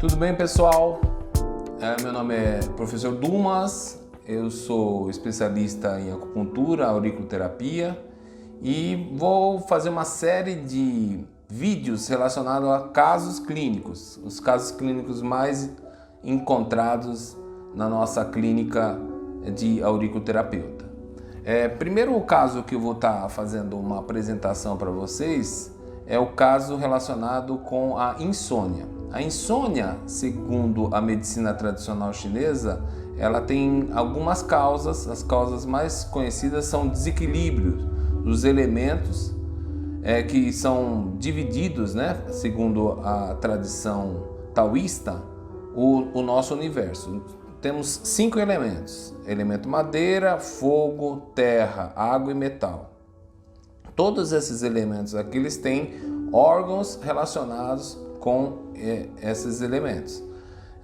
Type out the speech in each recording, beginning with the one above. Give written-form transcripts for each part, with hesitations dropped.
Tudo bem, pessoal? Meu nome é professor Dumas, eu sou especialista em acupuntura, auriculoterapia e vou fazer uma série de vídeos relacionados a casos clínicos, os casos clínicos mais encontrados na nossa clínica de auriculoterapeuta. Primeiro caso que eu vou estar fazendo uma apresentação para vocês é o caso relacionado com a insônia. A insônia, segundo a medicina tradicional chinesa, ela tem algumas causas. As causas mais conhecidas são desequilíbrios dos elementos que são divididos, segundo a tradição taoísta, o nosso universo. Temos 5 elementos: elemento madeira, fogo, terra, água e metal. Todos esses elementos aqui, eles têm órgãos relacionados com esses elementos.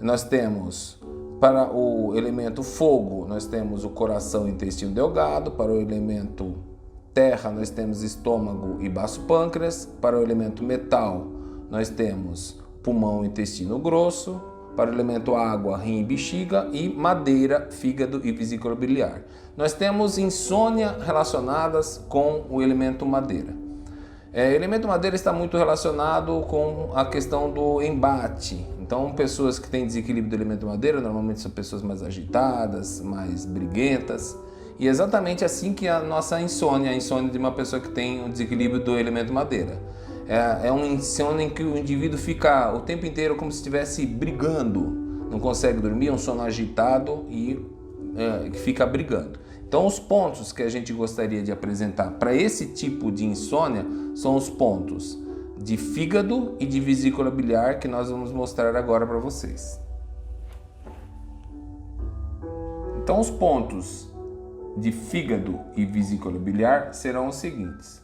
Nós temos, para o elemento fogo, nós temos o coração e intestino delgado. Para o elemento terra, nós temos estômago e baço pâncreas. Para o elemento metal, nós temos pulmão e intestino grosso. Para o elemento água, rim e bexiga, e madeira, fígado e vesícula biliar. Nós temos insônia relacionadas com o elemento madeira. O elemento madeira está muito relacionado com a questão do embate. Então, pessoas que têm desequilíbrio do elemento madeira normalmente são pessoas mais agitadas, mais briguentas. E é exatamente assim que a nossa insônia, a insônia de uma pessoa que tem um desequilíbrio do elemento madeira. É um insônia em que o indivíduo fica o tempo inteiro como se estivesse brigando, não consegue dormir, é um sono agitado e fica brigando. Então, os pontos que a gente gostaria de apresentar para esse tipo de insônia são os pontos de fígado e de vesícula biliar, que nós vamos mostrar agora para vocês. Então, os pontos de fígado e vesícula biliar serão os seguintes.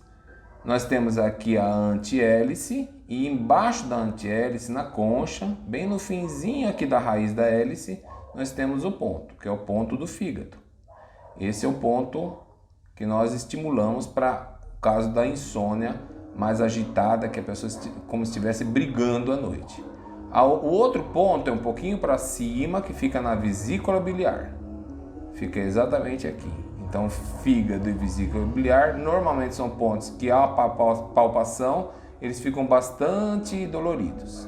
Nós temos aqui a antihélice e embaixo da antihélice, na concha, bem no finzinho aqui da raiz da hélice, nós temos o ponto, que é o ponto do fígado. Esse é o ponto que nós estimulamos para o caso da insônia mais agitada, que a pessoa como se estivesse brigando à noite. O outro ponto é um pouquinho para cima, que fica na vesícula biliar. Fica exatamente aqui. Então, fígado e vesícula biliar normalmente são pontos que a palpação eles ficam bastante doloridos.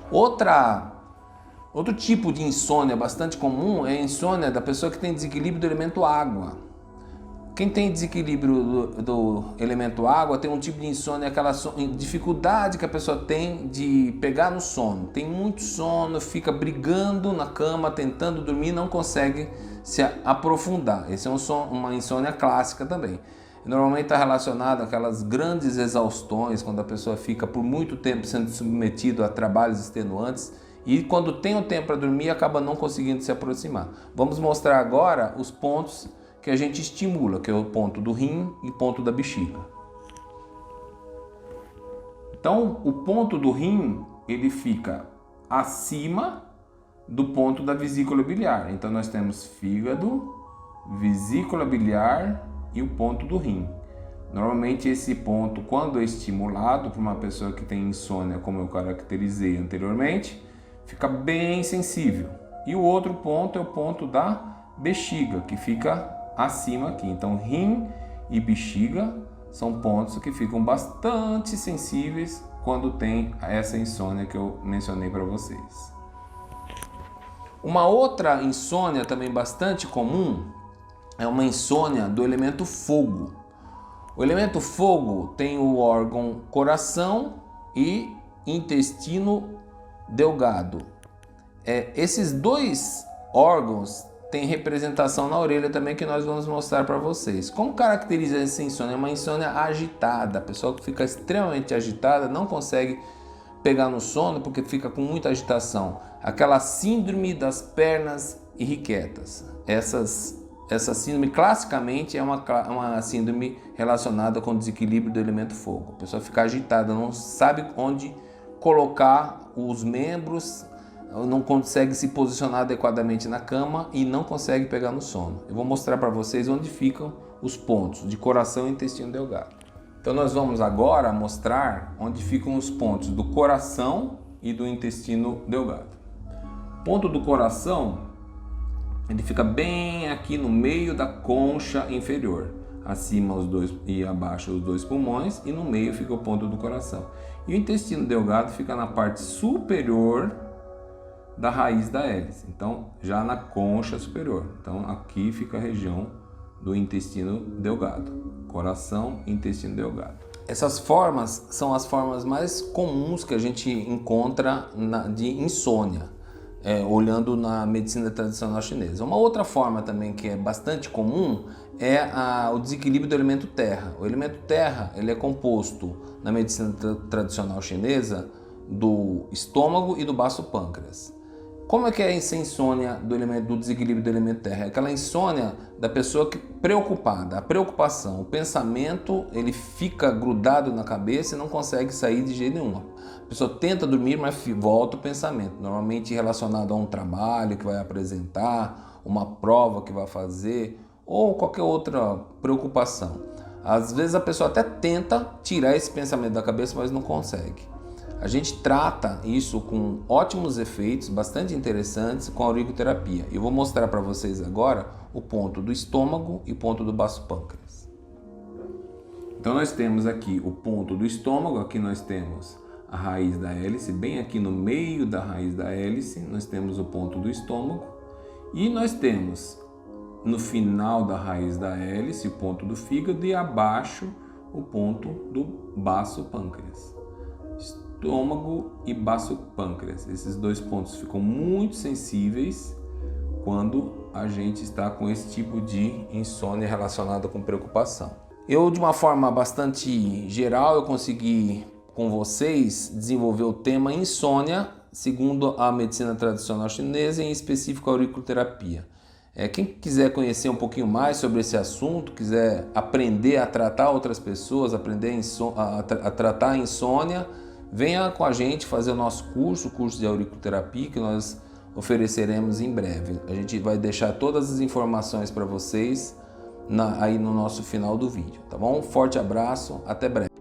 Outro tipo de insônia bastante comum é a insônia da pessoa que tem desequilíbrio do elemento água. Quem tem desequilíbrio do elemento água tem um tipo de insônia, aquela dificuldade que a pessoa tem de pegar no sono. Tem muito sono, fica brigando na cama, tentando dormir, não consegue se aprofundar. Esse é uma insônia clássica também. Normalmente está relacionado àquelas grandes exaustões, quando a pessoa fica por muito tempo sendo submetido a trabalhos extenuantes e quando tem o tempo para dormir acaba não conseguindo se aproximar. Vamos mostrar agora os pontos que a gente estimula, que é o ponto do rim e o ponto da bexiga. Então, o ponto do rim, ele fica acima do ponto da vesícula biliar. Então, nós temos fígado, vesícula biliar e o ponto do rim. Normalmente, esse ponto, quando é estimulado por uma pessoa que tem insônia, como eu caracterizei anteriormente, fica bem sensível. E o outro ponto é o ponto da bexiga, que fica acima aqui. Então, rim e bexiga são pontos que ficam bastante sensíveis quando tem essa insônia que eu mencionei para vocês. Uma outra insônia também bastante comum é uma insônia do elemento fogo. O elemento fogo tem o órgão coração e intestino delgado. Esses dois órgãos tem representação na orelha também, que nós vamos mostrar para vocês. Como caracteriza essa insônia? É uma insônia agitada. A pessoa que fica extremamente agitada não consegue pegar no sono porque fica com muita agitação. Aquela síndrome das pernas irrequietas. Essa síndrome classicamente é uma síndrome relacionada com o desequilíbrio do elemento fogo. A pessoa fica agitada, não sabe onde colocar os membros, não consegue se posicionar adequadamente na cama e não consegue pegar no sono. Eu vou mostrar para vocês onde ficam os pontos de coração e intestino delgado. Então nós vamos agora mostrar onde ficam os pontos do coração e do intestino delgado. Ponto do coração, ele fica bem aqui no meio da concha inferior, acima os dois e abaixo os dois pulmões, e no meio fica o ponto do coração. E o intestino delgado fica na parte superior da raiz da hélice, então já na concha superior. Então aqui fica a região do intestino delgado, coração e intestino delgado. Essas formas são as formas mais comuns que a gente encontra de insônia, olhando na medicina tradicional chinesa. Uma outra forma também que é bastante comum é o desequilíbrio do elemento terra. O elemento terra, ele é composto na medicina tradicional chinesa do estômago e do baço pâncreas. Como é que é essa insônia do desequilíbrio do elemento terra? É aquela insônia da pessoa preocupada, a preocupação, o pensamento, ele fica grudado na cabeça e não consegue sair de jeito nenhum. A pessoa tenta dormir, mas volta o pensamento, normalmente relacionado a um trabalho que vai apresentar, uma prova que vai fazer ou qualquer outra preocupação. Às vezes a pessoa até tenta tirar esse pensamento da cabeça, mas não consegue. A gente trata isso com ótimos efeitos, bastante interessantes, com a auriculoterapia. Eu vou mostrar para vocês agora o ponto do estômago e o ponto do baço pâncreas. Então nós temos aqui o ponto do estômago, aqui nós temos a raiz da hélice, bem aqui no meio da raiz da hélice, nós temos o ponto do estômago. E nós temos no final da raiz da hélice o ponto do fígado e abaixo o ponto do baço pâncreas. Estômago e baço pâncreas. Esses dois pontos ficam muito sensíveis quando a gente está com esse tipo de insônia relacionada com preocupação. Eu, de uma forma bastante geral, eu consegui com vocês desenvolver o tema insônia segundo a medicina tradicional chinesa, em específico a auriculoterapia. Quem quiser conhecer um pouquinho mais sobre esse assunto, quiser aprender a tratar outras pessoas, aprender a tratar a insônia, venha com a gente fazer o nosso curso, o curso de auriculoterapia, que nós ofereceremos em breve. A gente vai deixar todas as informações para vocês aí no nosso final do vídeo, tá bom? Um forte abraço, até breve.